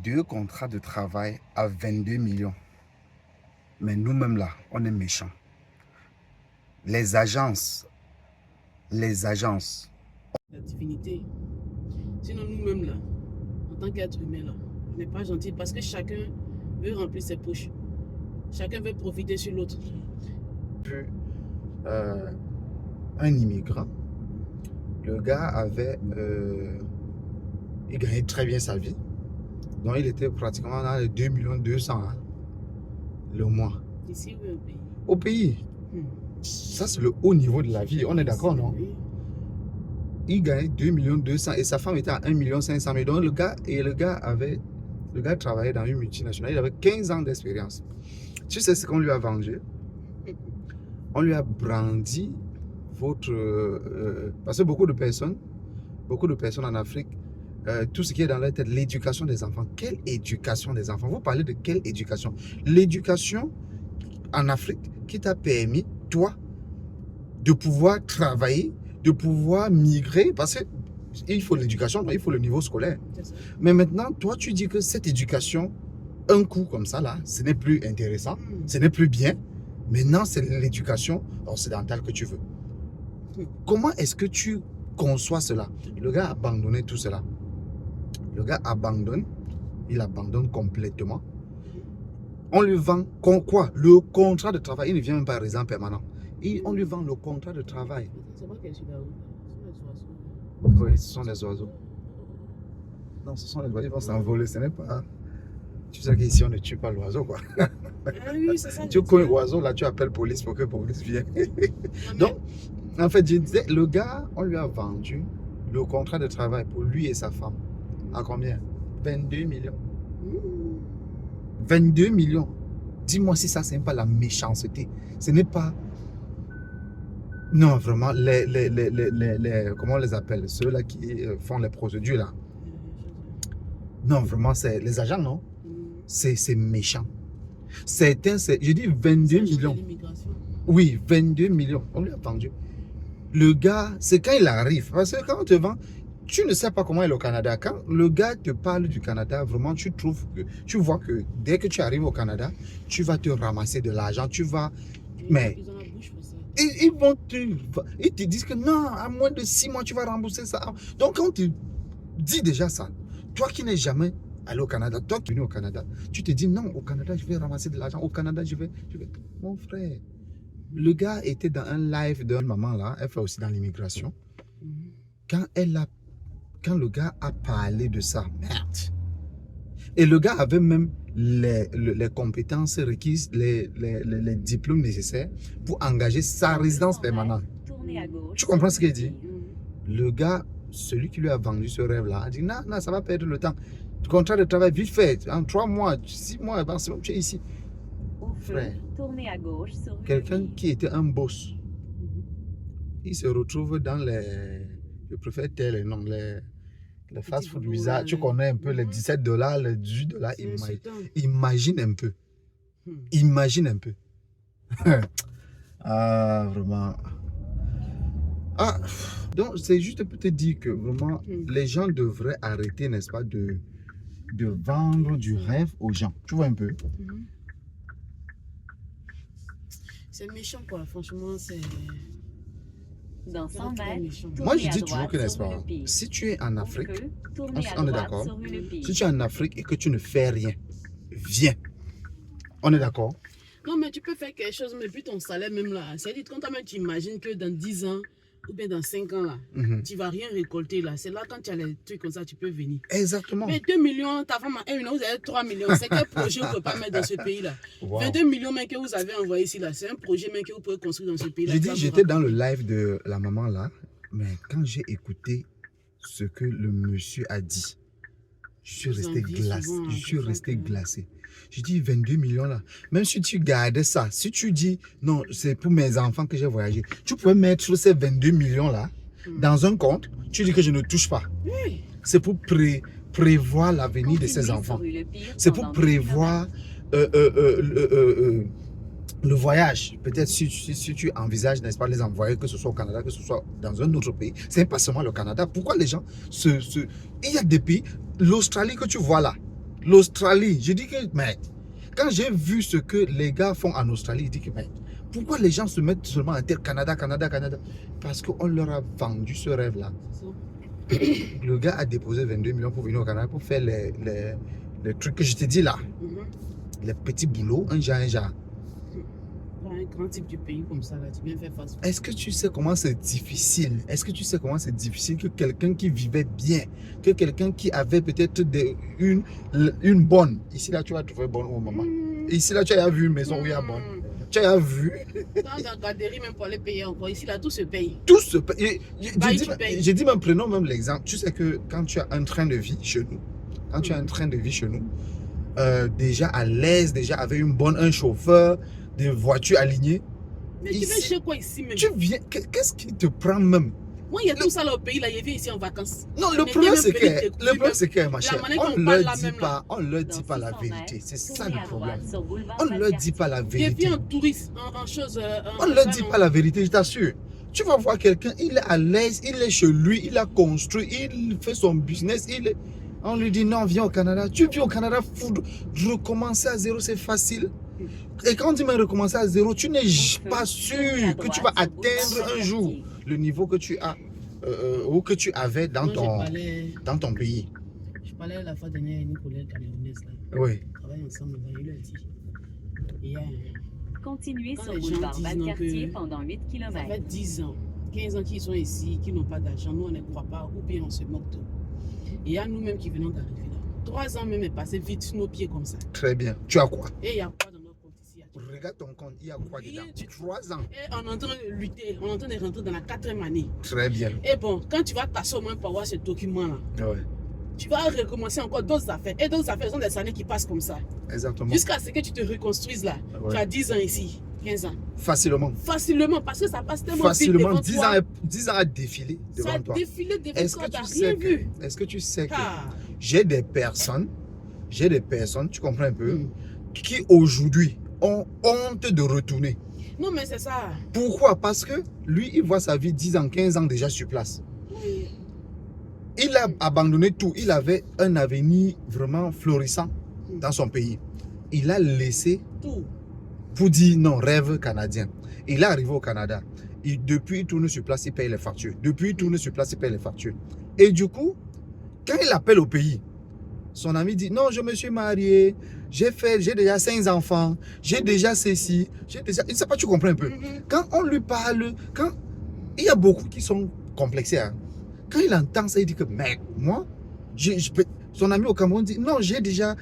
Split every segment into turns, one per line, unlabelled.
2 contrats de travail à 22 millions. Mais nous-mêmes là, on est méchants. Les agences.
La divinité. Sinon, nous-mêmes là, en tant qu'être humain là, on n'est pas gentil parce que chacun veut remplir ses poches. Chacun veut profiter sur l'autre.
Un immigrant, le gars avait, il gagnait très bien sa vie. Donc il était pratiquement dans les 2 200 000 le mois.
Ici ou au pays?
Au pays. Ça, c'est le haut niveau de la vie. On est d'accord, non?
Oui.
Il gagnait 2 200 000 et sa femme était à 1 500 000. Donc le gars travaillait dans une multinationale. Il avait 15 ans d'expérience. Tu sais ce qu'on lui a vendu? On lui a brandi parce que beaucoup de personnes en Afrique, tout ce qui est dans leur tête, l'éducation des enfants. Quelle éducation des enfants? Vous parlez de quelle éducation? L'éducation en Afrique qui t'a permis, toi, de pouvoir travailler, de pouvoir migrer, parce qu'il faut l'éducation, il faut le niveau scolaire. Mais maintenant, toi, tu dis que cette éducation, un coup comme ça, là, ce n'est plus intéressant, ce n'est plus bien. Maintenant, c'est l'éducation occidentale que tu veux. Comment est-ce que tu conçois cela? Le gars a abandonné tout cela. Le gars abandonne, il abandonne complètement. On lui vend quoi? Le contrat de travail. Il ne vient même pas résident permanent. On lui vend le contrat de travail.
C'est pas qu'elle est sur la route.
Oui, ce sont les oiseaux. Non, ce sont les oiseaux, ils vont s'envoler. Ce n'est pas... Tu sais qu'ici, on ne tue pas l'oiseau, quoi.
Ah oui, c'est ça.
Tu connais l'oiseau, là, tu appelles police pour que police vienne. Donc, en fait, je disais, le gars, on lui a vendu le contrat de travail pour lui et sa femme. À combien? 22 millions. 22 millions. Dis-moi si ça, c'est pas la méchanceté. Ce n'est pas... Non, vraiment, comment on les appelle? Ceux-là qui font les procédures, là. Non, vraiment, c'est les agents, non? C'est méchant. Certains, je dis 22 millions. Oui, 22 millions. On lui a vendu. Le gars, c'est quand il arrive. Parce que quand on te vend, tu ne sais pas comment il est au Canada. Quand le gars te parle du Canada, vraiment, tu vois que dès que tu arrives au Canada, tu vas te ramasser de l'argent. Tu vas... Mais... Ils te disent que non, à moins de 6 mois, tu vas rembourser ça. Donc, quand tu dis déjà ça, toi qui n'es jamais allé au Canada, toi qui es venu au Canada, tu te dis non, au Canada, je vais ramasser de l'argent. Au Canada, je vais... Mon frère, le gars était dans un live d'une maman là, elle fait aussi dans l'immigration. Quand le gars a parlé de ça, merde. Et le gars avait même les compétences requises, les diplômes nécessaires pour engager sa résidence permanente. Tu comprends ce qu'il dit? Le gars, celui qui lui a vendu ce rêve-là, a dit non, non, ça va perdre le temps. Le contrat de travail vite fait, en 3 mois, 6 mois, tu es ici. Frère, quelqu'un qui était un boss, il se retrouve dans les... Je préfère taire les noms, les fast-food visa, tu connais un peu les $17, les $18. Imagine un peu. Imagine un peu. Ah, vraiment. Ah, donc c'est juste pour te dire que vraiment, les gens devraient arrêter, n'est-ce pas, de vendre du rêve aux gens. Tu vois un peu?
C'est méchant, quoi. Franchement, c'est...
Dans 100 mètres,
moi, je dis toujours que, n'est-ce pas, si tu es en Afrique, on est d'accord? Si tu es en Afrique et que tu ne fais rien, viens. On est d'accord?
Non, mais tu peux faire quelque chose, mais puis ton salaire même là, c'est-à-dire quand toi-même tu imagines que dans 10 ans ou bien dans 5 ans là, tu vas rien récolter là. C'est là quand tu as les trucs comme ça, tu peux venir.
Exactement.
Mais 2 millions, ta femme a 1 million, vous avez 3 millions. C'est quel projet vous ne pouvez pas mettre dans ce pays là? Wow. 22 millions même que vous avez envoyé ici là, c'est un projet même que vous pouvez construire dans ce pays là.
J'ai dit, j'étais dans le live de la maman là, mais quand j'ai écouté ce que le monsieur a dit, je suis resté glacé. Je suis resté glacé. Je dis 22 millions là. Même si tu gardais ça, si tu dis non, c'est pour mes enfants que j'ai voyagé, tu pouvais mettre ces 22 millions là dans un compte. Tu dis que je ne touche pas.
Oui.
C'est pour prévoir l'avenir de ces enfants. C'est pour prévoir le voyage. Peut-être si tu envisages, n'est-ce pas, les envoyer, que ce soit au Canada, que ce soit dans un autre pays. C'est pas seulement le Canada. Pourquoi les gens il y a des pays, l'Australie que tu vois là, L'Australie, je dis que, mais quand j'ai vu ce que les gars font en Australie, je dis que, mais pourquoi les gens se mettent seulement à dire Canada, Canada, Canada? Parce qu'on leur a vendu ce rêve-là. Le gars a déposé 22 millions pour venir au Canada pour faire les trucs que je t'ai dit là. Les petits boulots, un genre.
Un grand type du pays comme ça, là, tu viens faire face.
Est-ce que tu sais comment c'est difficile? Est-ce que tu sais comment c'est difficile que quelqu'un qui vivait bien, que quelqu'un qui avait peut-être une bonne, ici là tu vas trouver bonne au moment. Ici là tu as vu une maison où il y a bonne. Tu as vu?
Dans la garderie, même pour les payer encore, ici là tout se paye.
Tout se paye. J'ai dit même, prenons même l'exemple. Tu sais que quand tu as un train de vie chez nous, déjà à l'aise, déjà avec un chauffeur, des voitures alignées.
Mais tu viens chez quoi ici même?
Tu viens, qu'est-ce qui te prend même?
Moi, il y a tout ça là au pays, là, je viens ici en vacances.
Non, le problème c'est que, ma chère, on ne leur dit pas la vérité. C'est ça le problème. On ne leur dit pas la vérité.
Je viens en touriste, en chose.
On ne leur dit pas la vérité, je t'assure. Tu vas voir quelqu'un, il est à l'aise, il est chez lui, il a construit, il fait son business, on lui dit non, viens au Canada. Tu viens au Canada, recommencer à zéro, c'est facile. Et quand on dit mais recommencer à zéro, tu n'es pas sûr que tu vas atteindre un jour le niveau que tu as ou que tu avais dans ton pays.
Je parlais la fois dernière à une collègue camerounaise là.
Oui.
On travaille ensemble, il lui a dit. Et
continuez sur boulevard Valcartier pendant 8 km.
Ça fait 10 ans, 15 ans qu'ils sont ici, qui n'ont pas d'argent. Nous, on ne croit pas ou bien on se moque d'eux. Et il y a nous-mêmes qui venons d'arriver là. 3 ans même est passé vite sur nos pieds comme ça.
Très bien. Tu as quoi?
Et il y a quoi dans notre compte ici?
Regarde ton compte, il y a quoi dedans? 3 ans.
Et on est en train de lutter, on est en train de rentrer dans la 4e année.
Très bien.
Et bon, quand tu vas t'asseoir au moins pour avoir ce document-là, tu vas recommencer encore d'autres affaires. Et d'autres affaires sont des années qui passent comme ça.
Exactement.
Jusqu'à ce que tu te reconstruises là. Tu as 10 ans ici, 15 ans.
Facilement.
Facilement, parce que ça passe tellement
vite devant
10
toi. 10 ans à défiler devant toi.
Ça a défilé devant toi, tu n'as
sais
rien vu.
Est-ce que tu sais que j'ai des personnes, tu comprends un peu, qui aujourd'hui ont honte de retourner.
Non, mais c'est ça.
Pourquoi? Parce que lui, il voit sa vie 10 ans, 15 ans déjà sur place.
Oui.
Il a abandonné tout. Il avait un avenir vraiment florissant dans son pays. Il a laissé
tout
pour dire non, rêve canadien. Il est arrivé au Canada. Depuis, il tourne sur place, il paye les factures. Et du coup, quand il appelle au pays, son ami dit non, je me suis marié, j'ai déjà 5 enfants, j'ai déjà ceci, j'ai déjà. Il ne sait pas, tu comprends un peu. Quand on lui parle, il y a beaucoup qui sont complexés. Hein. Quand il entend ça, il dit que mec, moi, son ami au Cameroun dit non, j'ai déjà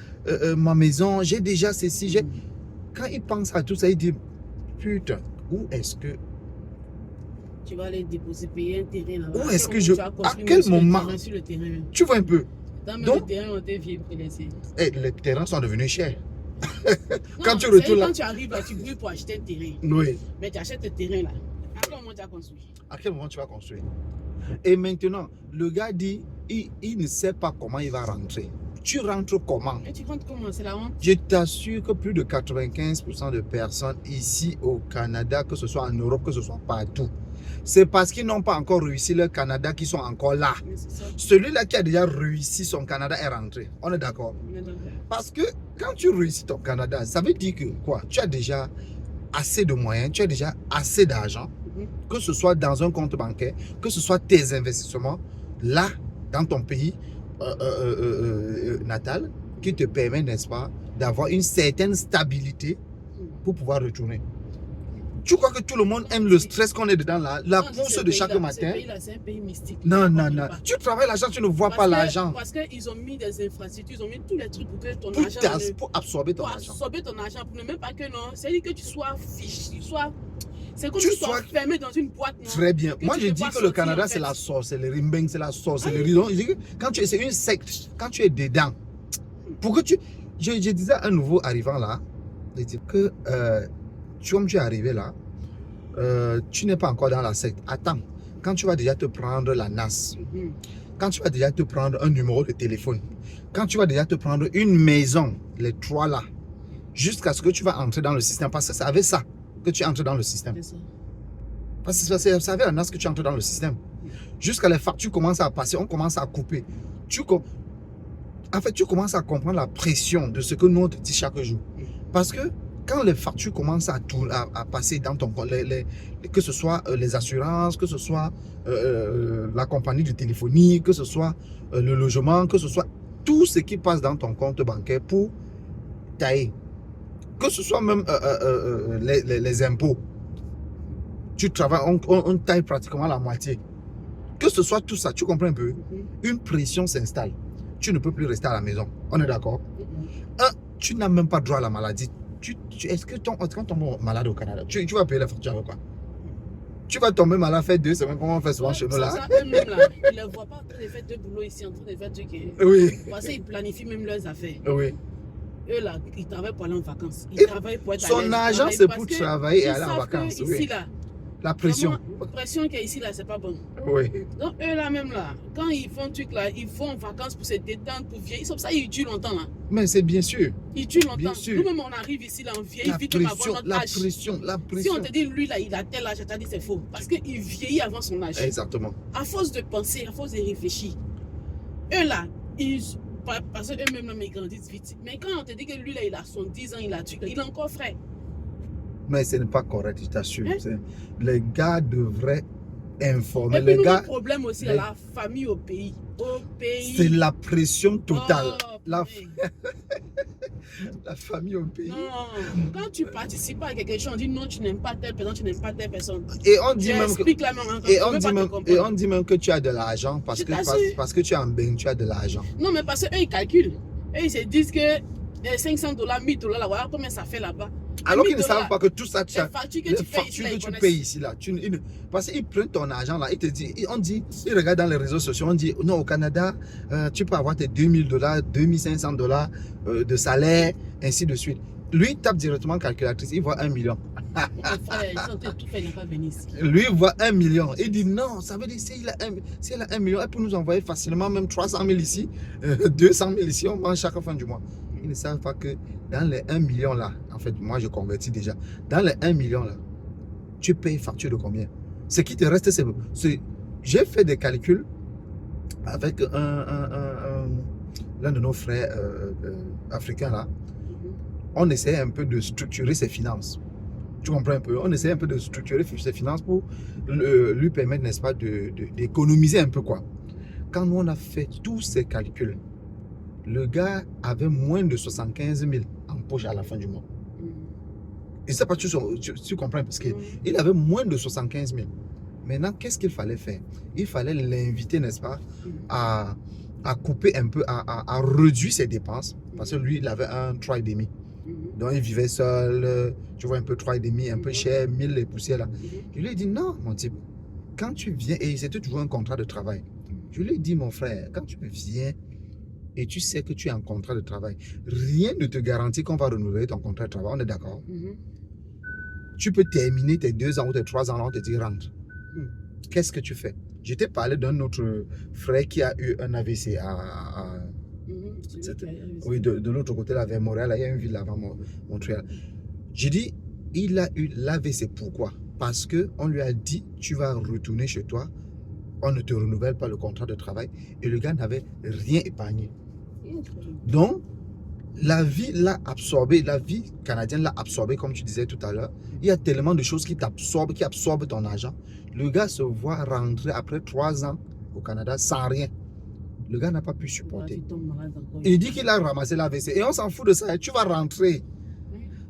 ma maison, j'ai déjà ceci. Quand il pense à tout ça, il dit putain, où est-ce que
tu vas aller déposer, payer un terrain là-bas?
Où est-ce que à quel moment
sur le terrain,
tu vois un peu?
Donc, le terrain, on était vieux pour laisser.
Les terrains sont devenus chers.
Quand tu retournes là, quand tu arrives là, tu brûles pour acheter un terrain.
Oui.
Mais tu achètes le terrain là. À quel moment tu as construit?
À quel moment tu vas construire? Et maintenant, le gars dit, il ne sait pas comment il va rentrer. Tu rentres comment?
Et tu rentres comment? C'est la honte.
Je t'assure que plus de 95% de personnes ici au Canada, que ce soit en Europe, que ce soit partout, c'est parce qu'ils n'ont pas encore réussi leur Canada qu'ils sont encore là. Celui-là qui a déjà réussi son Canada est rentré. On est d'accord? Parce que quand tu réussis ton Canada, ça veut dire que quoi? Tu as déjà assez de moyens, tu as déjà assez d'argent, que ce soit dans un compte bancaire, que ce soit tes investissements, là, dans ton pays natal, qui te permet, n'est-ce pas, d'avoir une certaine stabilité pour pouvoir retourner. Tu crois que tout le monde aime le stress qu'on est dedans là, la course de chaque matin?
C'est un pays mystique.
Non. Tu travailles l'argent, tu ne vois pas l'argent.
Parce qu'ils ont mis des infrastructures, ils ont mis tous les trucs pour que ton
pour
argent.
Pour absorber ton argent.
Pour absorber ton argent, pour ne même pas que non. C'est-à-dire que tu sois fiché, c'est comme si tu sois fermé dans une boîte. Non?
Très bien. Moi, je dis que le Canada, c'est la sorcellerie. C'est la sorcellerie. Quand c'est une secte, quand tu es dedans, pour que tu. Je disais à un nouveau arrivant là, que comme tu es arrivé là, tu n'es pas encore dans la secte. Attends, quand tu vas déjà te prendre la NAS, quand tu vas déjà te prendre un numéro de téléphone, quand tu vas déjà te prendre une maison, les 3 là, jusqu'à ce que tu vas entrer dans le système, parce que c'est avec ça que tu entres dans le système. Parce que c'est avec la NAS que tu entres dans le système. Jusqu'à les factures commencent à passer, on commence à couper. En fait, tu commences à comprendre la pression de ce que nous on te dit chaque jour. Parce que quand les factures commencent à passer dans ton compte, que ce soit les assurances, que ce soit la compagnie de téléphonie, que ce soit le logement, que ce soit tout ce qui passe dans ton compte bancaire pour tailler, que ce soit même les impôts, tu travailles, on taille pratiquement la moitié. Que ce soit tout ça, tu comprends un peu? Une pression s'installe. Tu ne peux plus rester à la maison. On est d'accord? Tu n'as même pas droit à la maladie. Est-ce que quand tu tombes malade au Canada, tu vas payer la facture avec quoi? Tu vas tomber malade, faire 2 semaines, comme on fait souvent chez nous là.
Eux-mêmes là, ils ne voient pas en train de faire 2 boulots ici, en train de faire trucs.
Oui.
Parce qu'ils planifient même leurs affaires.
Oui.
Eux là, ils travaillent pour aller en vacances. Ils travaillent pour être
son argent, c'est pour travailler et aller en vacances.
Ici
Oui.
là,
La pression.
La pression qu'il y a ici là, c'est pas bon.
Oui.
Donc eux là même là, quand ils font truc là, ils vont en vacances pour se détendre, pour vieillir. C'est pour ça qu'ils durent longtemps là.
Mais c'est bien sûr.
Ils durent longtemps.
Bien sûr.
Nous-mêmes on arrive ici là, on vieillit vite avant notre
la
âge.
pression.
Si on te dit lui là, il a tel âge, tu as dit c'est faux. Parce qu'il vieillit avant son âge.
Exactement.
À force de penser, à force de réfléchir. Eux là, parce qu'eux-mêmes là, ils grandissent vite. Mais quand on te dit que lui là, il a 70 ans, il est encore frais.
Mais ce n'est pas correct, je t'assure. Les gars devraient informer.
Et puis
les gars,
le problème aussi, à la famille au pays.
C'est la pression totale.
Oh,
la famille au pays.
Non, quand tu participes à quelque chose, on dit non, tu n'aimes pas telle personne, tu n'aimes pas telle personne.
Et on dit même que,
et
on dit même que tu as de l'argent parce que tu es en bain, tu as de l'argent.
Non, mais parce qu'eux, ils calculent. Eux, ils se disent que $500, $1000, là, voilà combien ça fait là-bas.
Alors qu'ils ne savent pas que tout ça,
les factures que tu payes
ici, là. Parce qu'ils prennent ton argent là, ils te disent, ils regardent dans les réseaux sociaux, on dit, non, au Canada, tu peux avoir tes $2000, $2500 de salaire, ainsi de suite. Lui, il tape directement calculatrice, il voit 1 million. Lui, il voit 1 million. Il dit non, ça veut dire s'il a 1 million, il peut nous envoyer facilement même 300 000 ici, 200 000 ici, on mange chaque fin du mois. Ils ne savent pas que dans les 1 million là, en fait, moi je convertis déjà, dans les 1 million là, tu payes facture de combien? Ce qui te reste, c'est... J'ai fait des calculs avec l'un de nos frères africains là. On essaie un peu de structurer ses finances. Tu comprends un peu? On essaie un peu de structurer ses finances pour lui permettre, n'est-ce pas, d'économiser un peu quoi. Quand nous on a fait tous ces calculs, le gars avait moins de 75 000 en poche à la fin du mois. Et ça, tu comprends, parce qu'il avait moins de 75 000. Maintenant, qu'est-ce qu'il fallait faire? Il fallait l'inviter, n'est-ce pas, à couper un peu, à réduire ses dépenses, parce que lui, il avait un 3,5. Donc, il vivait seul, tu vois, un peu 3,5, un peu cher, 1000 les poussières là. Je lui ai dit, non, mon type, quand tu viens, et c'était toujours un contrat de travail. Je lui ai dit, mon frère, quand tu viens, et tu sais que tu es en contrat de travail, rien ne te garantit qu'on va renouveler ton contrat de travail, on est d'accord? Tu peux terminer tes 2 ans ou tes 3 ans, là, on te dit rentre. Qu'est-ce que tu fais? Je t'ai parlé d'un autre frère qui a eu un AVC oui, de l'autre côté, là, vers Montréal, là, il y a une ville avant Montréal. J'ai dit, il a eu l'AVC. Pourquoi? Parce qu'on lui a dit, tu vas retourner chez toi, on ne te renouvelle pas le contrat de travail. Et le gars n'avait rien épargné. Donc, la vie l'a absorbé, la vie canadienne l'a absorbé, comme tu disais tout à l'heure. Il y a tellement de choses qui t'absorbent, qui absorbent ton argent. Le gars se voit rentrer après 3 ans au Canada sans rien. Le gars n'a pas pu supporter. Il dit qu'il a ramassé l'AVC. Et on s'en fout de ça. Tu vas rentrer.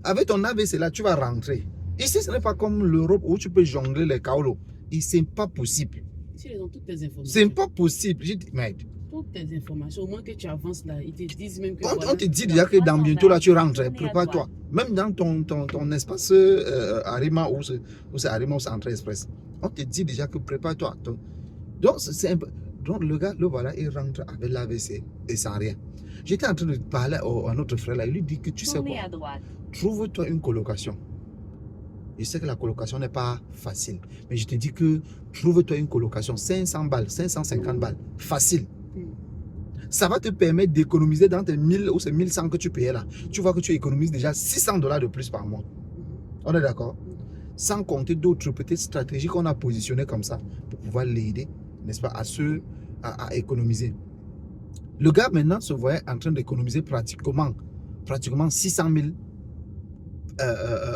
Avec ton AVC là, tu vas rentrer. Ici, ce n'est pas comme l'Europe où tu peux jongler les kaolos. Ce n'est pas possible.
Ici, ils ont toutes tes informations.
Ce n'est pas possible. Je dis, mec.
Toutes tes informations. Au moins que tu avances là, ils te disent même que.
On te dit déjà que dans bientôt là, tu rentres. Prépare-toi. Même dans ton espace Arima ou c'est Arima ou c'est Entrée Express. On te dit déjà que prépare-toi. Donc, c'est un peu. Donc le gars, le voilà, il rentre avec l'AVC et sans rien. J'étais en train de parler à notre frère là, il lui dit que tu sais quoi, trouve-toi une colocation. Je sais que la colocation n'est pas facile, mais je te dis que trouve-toi une colocation, 500 balles, 550 balles, facile. Ça va te permettre d'économiser dans tes 1000 ou ces 1100 que tu payais là. Tu vois que tu économises déjà $600 de plus par mois. On est d'accord? Sans compter d'autres petites stratégies qu'on a positionnées comme ça pour pouvoir l'aider, n'est-ce pas, à économiser. Le gars maintenant se voyait en train d'économiser pratiquement 600 000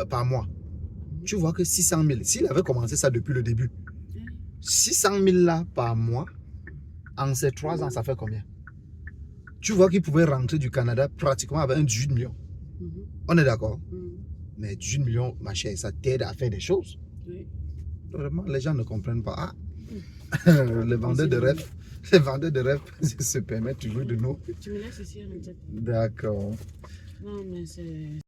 par mois. Tu vois que 600 000, s'il avait commencé ça depuis le début, 600 000 là par mois, en ces 3 ans, ça fait combien? Tu vois qu'il pouvait rentrer du Canada pratiquement avec un 18 millions. On est d'accord? Mais 18 millions, ma chère, ça t'aide à faire des choses.
Oui.
Vraiment, les gens ne comprennent pas. Ah, les vendeurs de rêves, se permettent toujours de nous.
Tu me laisses ici à la tête.
D'accord.
Non, mais c'est...